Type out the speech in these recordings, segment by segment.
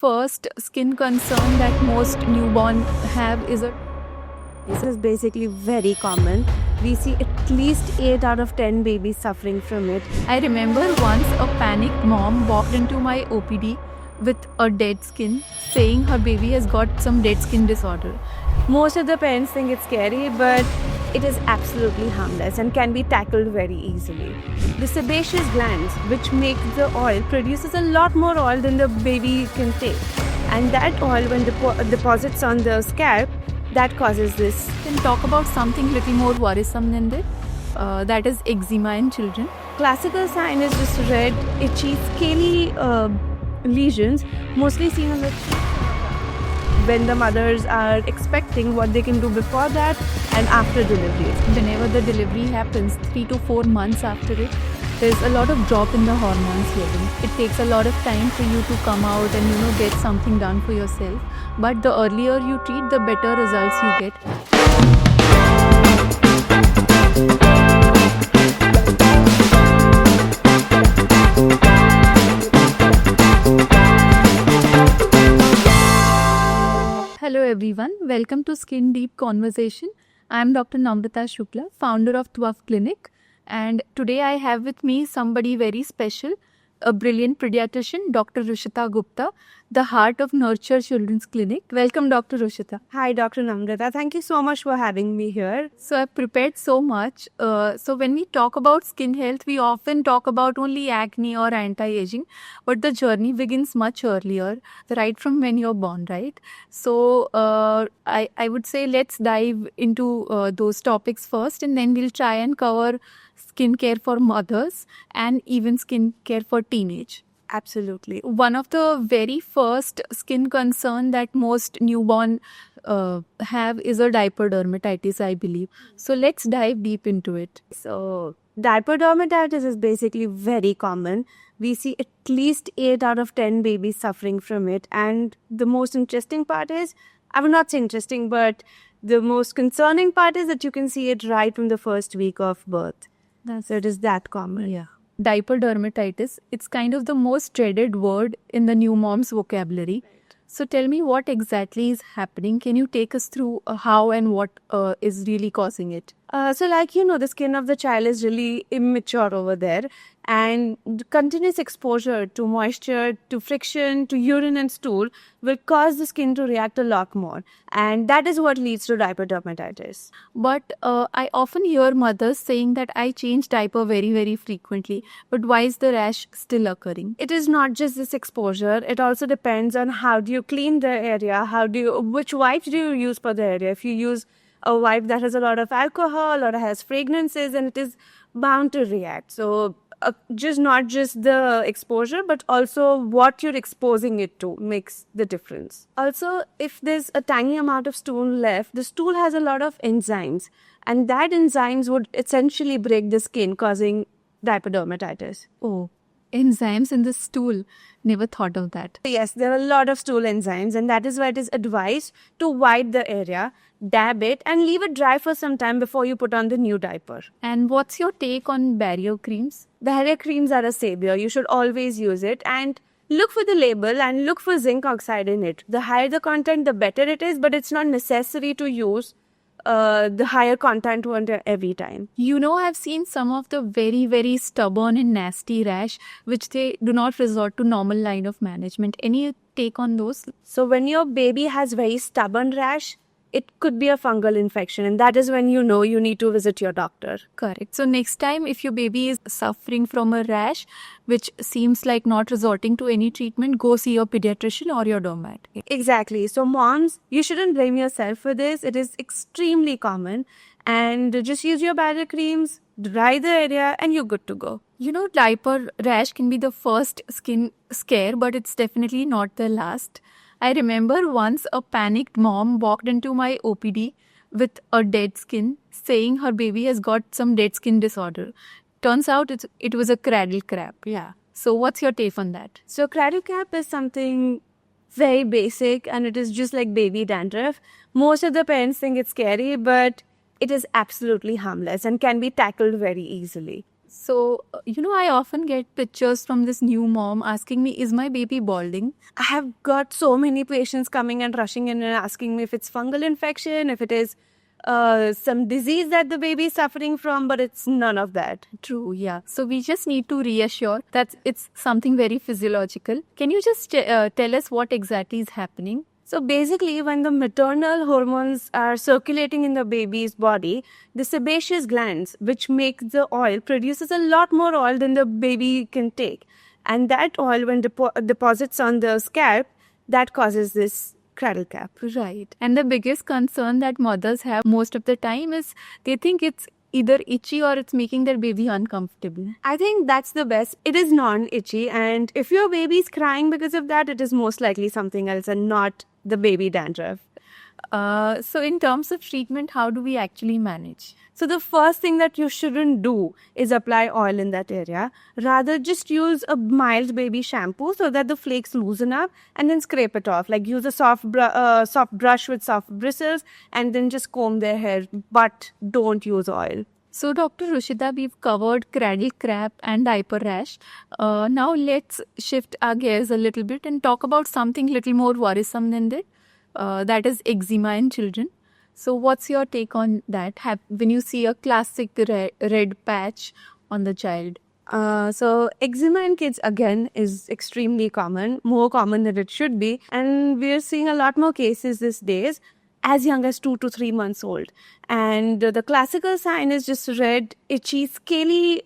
First skin concern that most newborn have is a This is basically very common. We see at least 8 out of 10 babies suffering from it. I remember once a panicked mom walked into my OPD with a dead skin, saying her baby has got some dead skin disorder. Most of the parents think it's scary, but it is absolutely harmless and can be tackled very easily. The sebaceous glands, which make the oil, produces a lot more oil than the baby can take. And that oil, when deposits on the scalp, that causes this. Can talk about something little more worrisome than that is eczema in children. Classical sign is just red, itchy, scaly lesions, mostly seen on the cheek when the mothers are expecting what they can do before that and after delivery. Whenever the delivery happens, 3 to 4 months after it, there's a lot of drop in the hormones level. It takes a lot of time for you to come out and get something done for yourself. But the earlier you treat, the better results you get. Hello everyone, welcome to Skin Deep Conversation. I am Dr. Namrata Shukla, founder of Twaf Clinic, and today I have with me somebody very special, a brilliant pediatrician, Dr. Rushita Gupta, the heart of Nurture Children's Clinic. Welcome, Dr. Rushita. Hi, Dr. Namrata. Thank you so much for having me here. So I've prepared so much. So when we talk about skin health, we often talk about only acne or anti-aging, but the journey begins much earlier, right from when you're born, right? So I would say let's dive into those topics first, and then we'll try and cover skincare for mothers and even skincare for teenage. Absolutely. One of the very first skin concern that most newborn have is a diaper dermatitis, I believe. So let's dive deep into it. So, diaper dermatitis is basically very common. We see at least 8 out of 10 babies suffering from it. And the most interesting part is, I will not say interesting, but the most concerning part is that you can see it right from the first week of birth. So it is that common. Yeah. Diaper dermatitis, it's kind of the most dreaded word in the new mom's vocabulary. So tell me what exactly is happening. Can you take us through how and what is really causing it? The skin of the child is really immature over there, and the continuous exposure to moisture, to friction, to urine and stool will cause the skin to react a lot more, and that is what leads to diaper dermatitis. But I often hear mothers saying that I change diaper very, very frequently. But why is the rash still occurring? It is not just this exposure. It also depends on how do you clean the area, which wipes do you use for the area. If you use a wipe that has a lot of alcohol or has fragrances, and it is bound to react. So not just the exposure, but also what you're exposing it to makes the difference. Also, if there's a tiny amount of stool left, the stool has a lot of enzymes, and that enzymes would essentially break the skin, causing diaper dermatitis. Oh, enzymes in the stool. Never thought of that. Yes, there are a lot of stool enzymes, and that is why it is advised to wipe the area, dab it, and leave it dry for some time before you put on the new diaper. And what's your take on barrier creams? Barrier creams are a savior. You should always use it, and look for the label and look for zinc oxide in it. The higher the content, the better it is, but it's not necessary to use the higher content one every time. I've seen some of the very, very stubborn and nasty rash, which they do not resort to normal line of management. Any take on those? So when your baby has very stubborn rash, it could be a fungal infection, and that is when you need to visit your doctor. Correct. So next time, if your baby is suffering from a rash, which seems like not resorting to any treatment, go see your pediatrician or your dermat. Exactly. So moms, you shouldn't blame yourself for this. It is extremely common. And just use your barrier creams, dry the area, and you're good to go. Diaper rash can be the first skin scare, but it's definitely not the last. I remember once a panicked mom walked into my OPD with a dead skin, saying her baby has got some dead skin disorder. Turns out it was a cradle cap. Yeah. So what's your take on that? So cradle cap is something very basic, and it is just like baby dandruff. Most of the parents think it's scary, but it is absolutely harmless and can be tackled very easily. So, I often get pictures from this new mom asking me, is my baby balding? I have got so many patients coming and rushing in and asking me if it's fungal infection, if it is some disease that the baby is suffering from, but it's none of that. True, yeah. So we just need to reassure that it's something very physiological. Can you just tell us what exactly is happening? So basically, when the maternal hormones are circulating in the baby's body, the sebaceous glands, which make the oil, produces a lot more oil than the baby can take. And that oil, when deposits on the scalp, that causes this cradle cap. Right. And the biggest concern that mothers have most of the time is they think it's either itchy or it's making their baby uncomfortable. I think that's the best. It is non-itchy, and if your baby is crying because of that, it is most likely something else and not the baby dandruff. So in terms of treatment, how do we actually manage? So the first thing that you shouldn't do is apply oil in that area. Rather, just use a mild baby shampoo so that the flakes loosen up, and then scrape it off. Like use a soft brush with soft bristles and then just comb their hair, but don't use oil. So, Dr. Rushida, we've covered cradle cap and diaper rash. Now, let's shift our gears a little bit and talk about something little more worrisome than that. That is eczema in children. So, what's your take on that? When you see a classic red patch on the child? So eczema in kids again is extremely common, more common than it should be, and we're seeing a lot more cases these days as young as 2 to 3 months old. And the classical sign is just red, itchy, scaly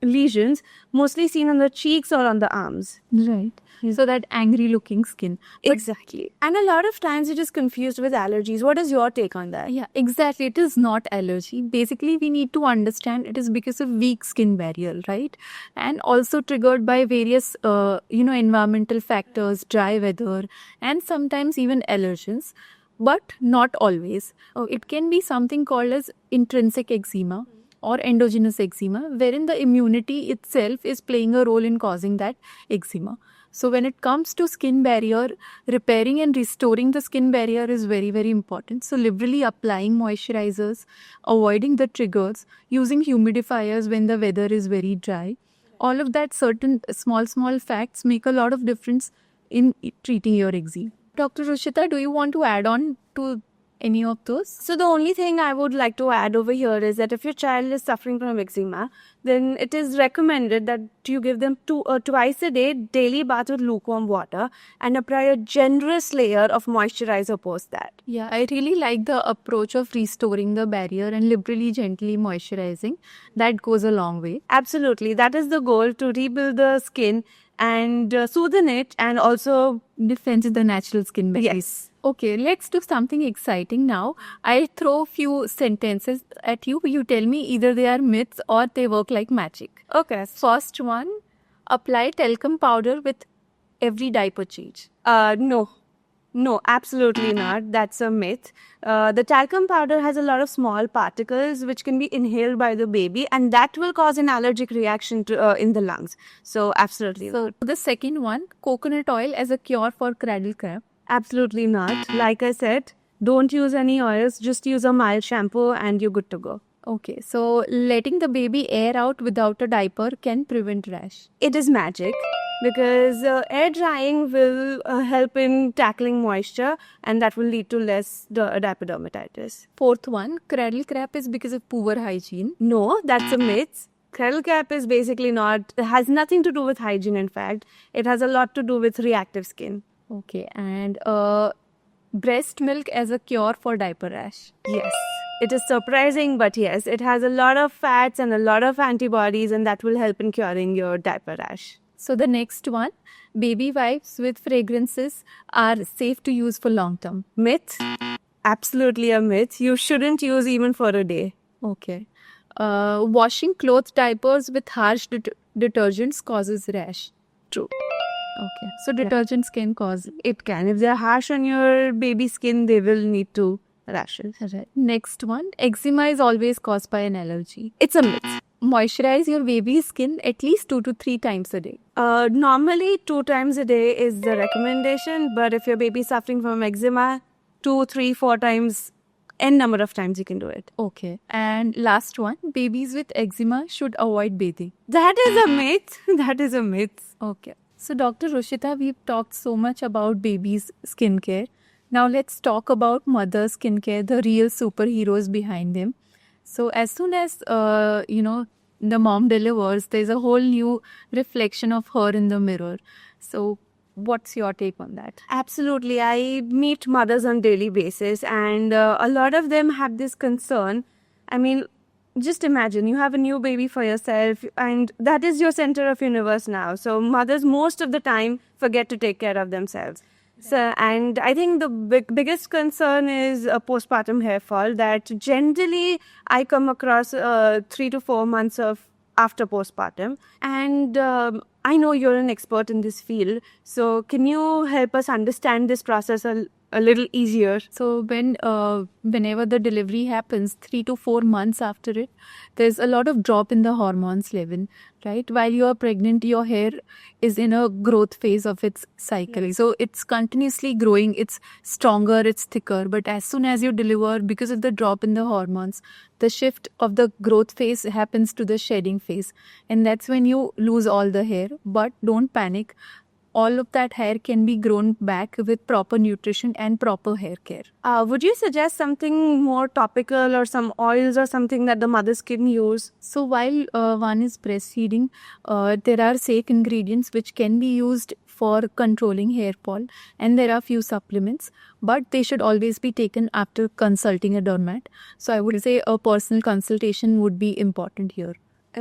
lesions, mostly seen on the cheeks or on the arms. Right. So that angry looking skin. Exactly. And a lot of times it is confused with allergies. What is your take on that? Yeah, exactly. It is not allergy. Basically, we need to understand it is because of weak skin barrier, right? And also triggered by various, environmental factors, dry weather, and sometimes even allergens. But not always. It can be something called as intrinsic eczema or endogenous eczema, wherein the immunity itself is playing a role in causing that eczema. So when it comes to skin barrier, repairing and restoring the skin barrier is very, very important. So liberally applying moisturizers, avoiding the triggers, using humidifiers when the weather is very dry. All of that certain small facts make a lot of difference in treating your eczema. Dr. Rushita, do you want to add on to any of those? So the only thing I would like to add over here is that if your child is suffering from eczema, then it is recommended that you give them twice a day daily bath with lukewarm water and apply a generous layer of moisturizer post that. Yeah, I really like the approach of restoring the barrier and liberally, gently moisturizing. That goes a long way. Absolutely. That is the goal, to rebuild the skin and soothe it and also defend the natural skin barrier. Yes. Okay, let's do something exciting now. I'll throw a few sentences at you. You tell me either they are myths or they work like magic. Okay. First one, apply talcum powder with every diaper change. No, absolutely not. That's a myth. The talcum powder has a lot of small particles which can be inhaled by the baby, and that will cause an allergic reaction in the lungs. So, absolutely. So, the second one, coconut oil as a cure for cradle cap. Absolutely not. Like I said, don't use any oils. Just use a mild shampoo and you're good to go. Okay, so letting the baby air out without a diaper can prevent rash. It is magic because air drying will help in tackling moisture, and that will lead to less diaper dermatitis. Fourth one, cradle cap is because of poor hygiene. No, that's a myth. Cradle cap is basically has nothing to do with hygiene. In fact, it has a lot to do with reactive skin. Okay, and breast milk as a cure for diaper rash. Yes. It is surprising, but yes, it has a lot of fats and a lot of antibodies, and that will help in curing your diaper rash. So the next one, baby wipes with fragrances are safe to use for long term. Myth? Absolutely a myth. You shouldn't use even for a day. Okay. Washing cloth diapers with harsh detergents causes rash. True. Okay. So detergents can cause. It can. If they're harsh on your baby skin, they will need to rashes. Right. Next one, eczema is always caused by an allergy. It's a myth. Moisturize your baby's skin at least 2 to 3 times a day. Normally 2 times a day is the recommendation, but if your baby is suffering from eczema, 2, 3, 4 times n number of times you can do it. Okay. And last one, babies with eczema should avoid bathing. That is a myth. That is a myth. Okay. So, Dr. Rushita, we've talked so much about babies' skincare. Now, let's talk about mother skincare, the real superheroes behind them. So, as soon as, the mom delivers, there's a whole new reflection of her in the mirror. So, what's your take on that? Absolutely. I meet mothers on daily basis, and a lot of them have this concern. I mean, just imagine you have a new baby for yourself, and that is your center of universe now. So mothers most of the time forget to take care of themselves. So, and I think the biggest concern is a postpartum hair fall that generally I come across 3 to 4 months of after postpartum. And I know you're an expert in this field. So can you help us understand this process a little easier? So whenever the delivery happens, 3 to 4 months after it, there's a lot of drop in the hormones level, right? While you are pregnant, your hair is in a growth phase of its cycle. Yes. So it's continuously growing, it's stronger, it's thicker. But as soon as you deliver, because of the drop in the hormones, the shift of the growth phase happens to the shedding phase. And that's when you lose all the hair. But don't panic. All of that hair can be grown back with proper nutrition and proper hair care. Would you suggest something more topical or some oils or something that the mothers can use? So while one is breastfeeding, there are safe ingredients which can be used for controlling hair fall, and there are few supplements, but they should always be taken after consulting a dermat. So I would say a personal consultation would be important here.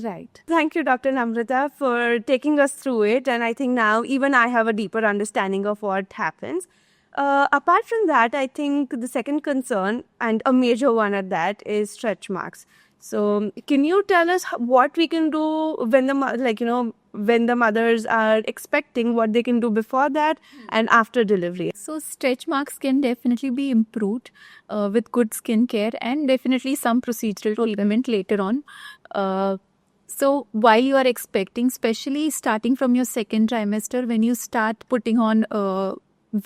Right. Thank you, Dr. Namrata, for taking us through it. And I think now even I have a deeper understanding of what happens. Apart from that, I think the second concern, and a major one at that, is stretch marks. So can you tell us what we can do when when the mothers are expecting, what they can do before that and after delivery? So stretch marks can definitely be improved with good skincare and definitely some procedural treatment later on. So while you are expecting, especially starting from your second trimester, when you start putting on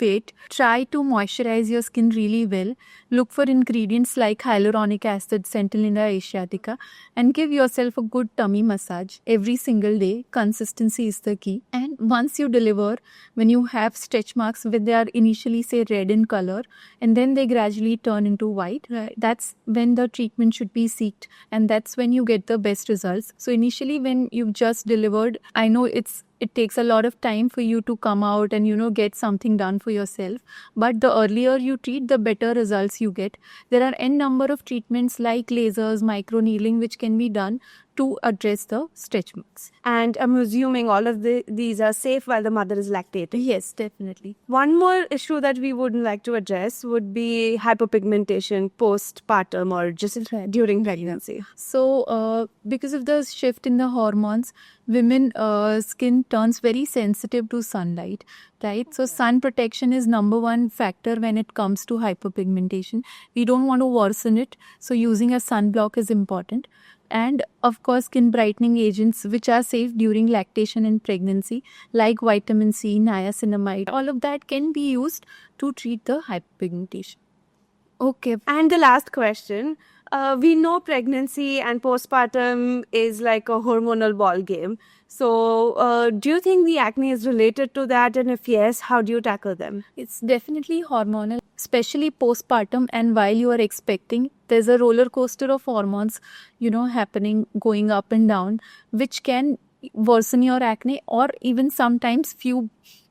weight, try to moisturize your skin really well. Look for ingredients like hyaluronic acid, Centellina asiatica, and give yourself a good tummy massage every single day. Consistency is the key. And once you deliver, when you have stretch marks, when they are initially say red in color, and then they gradually turn into white, right, that's when the treatment should be sought, and that's when you get the best results. So initially when you've just delivered, I know it takes a lot of time for you to come out and get something done for yourself, but the earlier you treat, the better results you get. There are n number of treatments like lasers, microneedling, which can be done to address the stretch marks. And I'm assuming all of these are safe while the mother is lactating. Yes, definitely. One more issue that we would like to address would be hyperpigmentation postpartum or just during pregnancy. So because of the shift in the hormones, women skin turns very sensitive to sunlight, right? So sun protection is number one factor when it comes to hyperpigmentation. We don't want to worsen it, so using a sunblock is important. And of course, skin brightening agents which are safe during lactation and pregnancy, like vitamin C, niacinamide, all of that can be used to treat the hyperpigmentation. Okay. And the last question. We know pregnancy and postpartum is like a hormonal ball game. So do you think the acne is related to that? And if yes, how do you tackle them? It's definitely hormonal, especially postpartum, and while you are expecting, there's a roller coaster of hormones, happening, going up and down, which can worsen your acne, or even sometimes few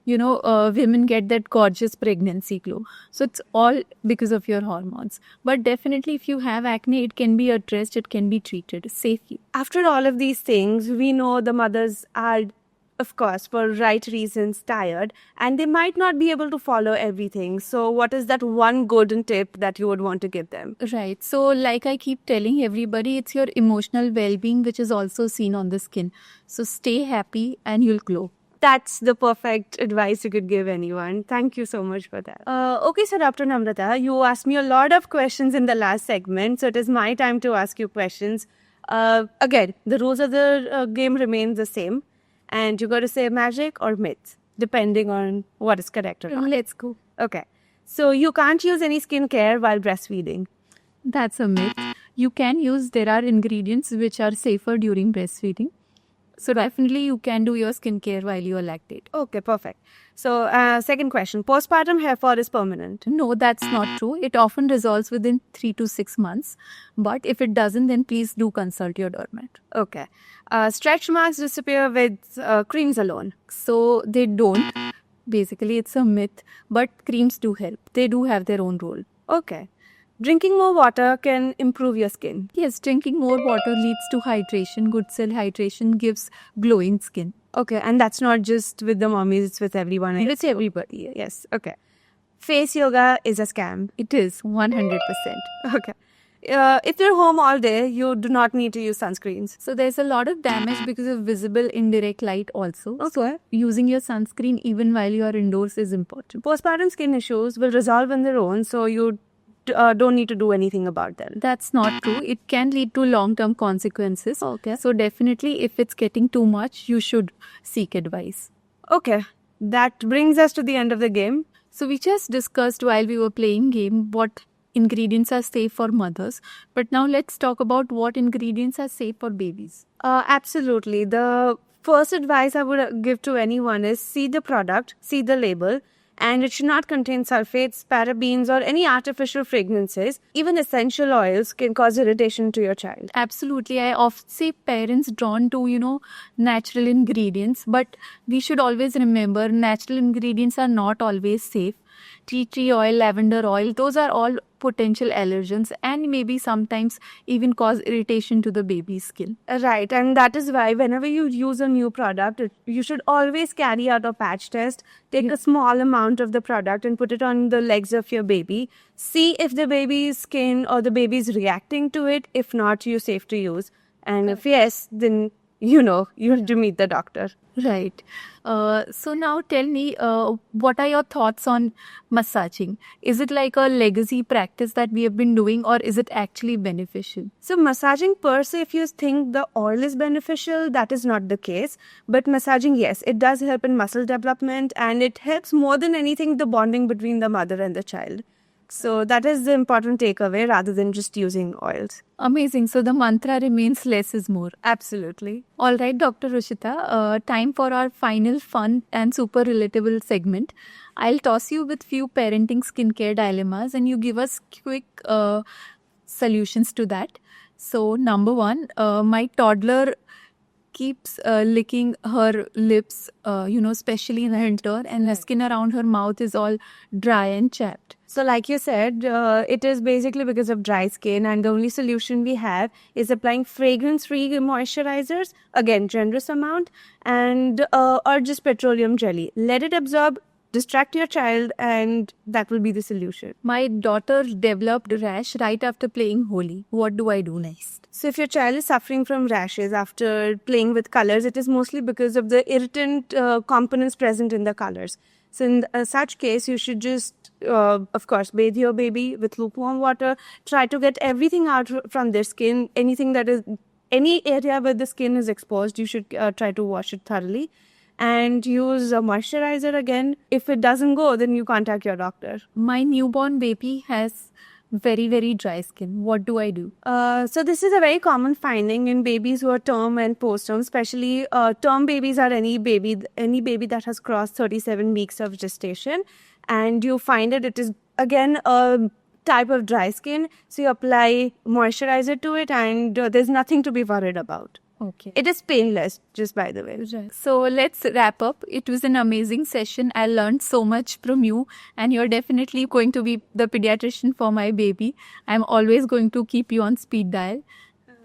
women get that gorgeous pregnancy glow. So it's all because of your hormones. But definitely if you have acne, it can be addressed, it can be treated safely. After all of these things, we know the mothers are, of course, for right reasons, tired, and they might not be able to follow everything. So what is that one golden tip that you would want to give them? Right. So like I keep telling everybody, it's your emotional well-being which is also seen on the skin. So stay happy and you'll glow. That's the perfect advice you could give anyone. Thank you so much for that. Okay, so Dr. Namrata, you asked me a lot of questions in the last segment, so it is my time to ask you questions. Again, the rules of the game remain the same, and you got to say magic or myth, depending on what is correct or not. Let's go. Okay, so you can't use any skincare while breastfeeding. That's a myth. There are ingredients which are safer during breastfeeding. So definitely you can do your skincare while you are lactate. Okay, perfect. So, second question, postpartum hair fall is permanent? No, that's not true. It often resolves within 3 to 6 months. But if it doesn't, then please do consult your dermat. Okay. Stretch marks disappear with creams alone? So they don't. Basically, it's a myth. But creams do help. They do have their own role. Okay. Drinking more water can improve your skin? Yes, drinking more water leads to hydration. Good cell hydration gives glowing skin. Okay, and that's not just with the mommies, it's with everyone. It's everybody. Yes, okay. Face yoga is a scam? It is 100%. Okay. If you're home all day, you do not need to use sunscreens. So there's a lot of damage because of visible indirect light also. Okay. So using your sunscreen even while you are indoors is important. Postpartum skin issues will resolve on their own, so you don't need to do anything about them. That's not true. It can lead to long-term consequences. Okay. So definitely if it's getting too much, you should seek advice. Okay. That brings us to the end of the game. So we just discussed while we were playing game what ingredients are safe for mothers. But now let's talk about what ingredients are safe for babies. Absolutely. The first advice I would give to anyone is see the product, see the label, and it should not contain sulfates, parabens, or any artificial fragrances. Even essential oils can cause irritation to your child. Absolutely. I often say parents drawn to, natural ingredients, but we should always remember natural ingredients are not always safe. Tea tree oil, lavender oil, those are all potential allergens and maybe sometimes even cause irritation to the baby's skin. Right, and that is why whenever you use a new product, you should always carry out a patch test. Take a small amount of the product and put it on the legs of your baby. See if the baby's skin or the baby is reacting to it. If not, you're safe to use. And if yes, then you have to meet the doctor. Right. So now tell me, what are your thoughts on massaging? Is it like a legacy practice that we have been doing or is it actually beneficial? So massaging per se, if you think the oil is beneficial, that is not the case. But massaging, yes, it does help in muscle development and it helps more than anything the bonding between the mother and the child. So that is the important takeaway rather than just using oils. Amazing. So the mantra remains less is more. Absolutely. All right, Dr. Ruchita, time for our final fun and super relatable segment. I'll toss you with few parenting skincare dilemmas and you give us quick solutions to that. So number one, my toddler keeps licking her lips, especially in the winter, and the skin around her mouth is all dry and chapped. So like you said, it is basically because of dry skin and the only solution we have is applying fragrance-free moisturizers, again, generous amount, and or just petroleum jelly. Let it absorb, distract your child, and that will be the solution. My daughter developed rash right after playing Holi. What do I do next? So if your child is suffering from rashes after playing with colors, it is mostly because of the irritant components present in the colors. So in such case, you should just, of course, bathe your baby with lukewarm water. Try to get everything out from their skin. Any area where the skin is exposed, you should try to wash it thoroughly. And use a moisturizer again. If it doesn't go, then you contact your doctor. My newborn baby has very, very dry skin. What do I do? So this is a very common finding in babies who are term and post-term, especially term babies are any baby that has crossed 37 weeks of gestation. And you find that it is, again, a type of dry skin. So you apply moisturizer to it and there's nothing to be worried about. Okay. It is painless, just by the way. So let's wrap up. It was an amazing session. I learned so much from you and you're definitely going to be the pediatrician for my baby. I'm always going to keep you on speed dial.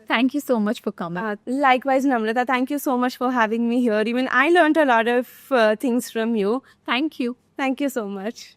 Thank you so much for coming. Likewise, Namrata, thank you so much for having me here. Even I learned a lot of things from you. Thank you. Thank you so much.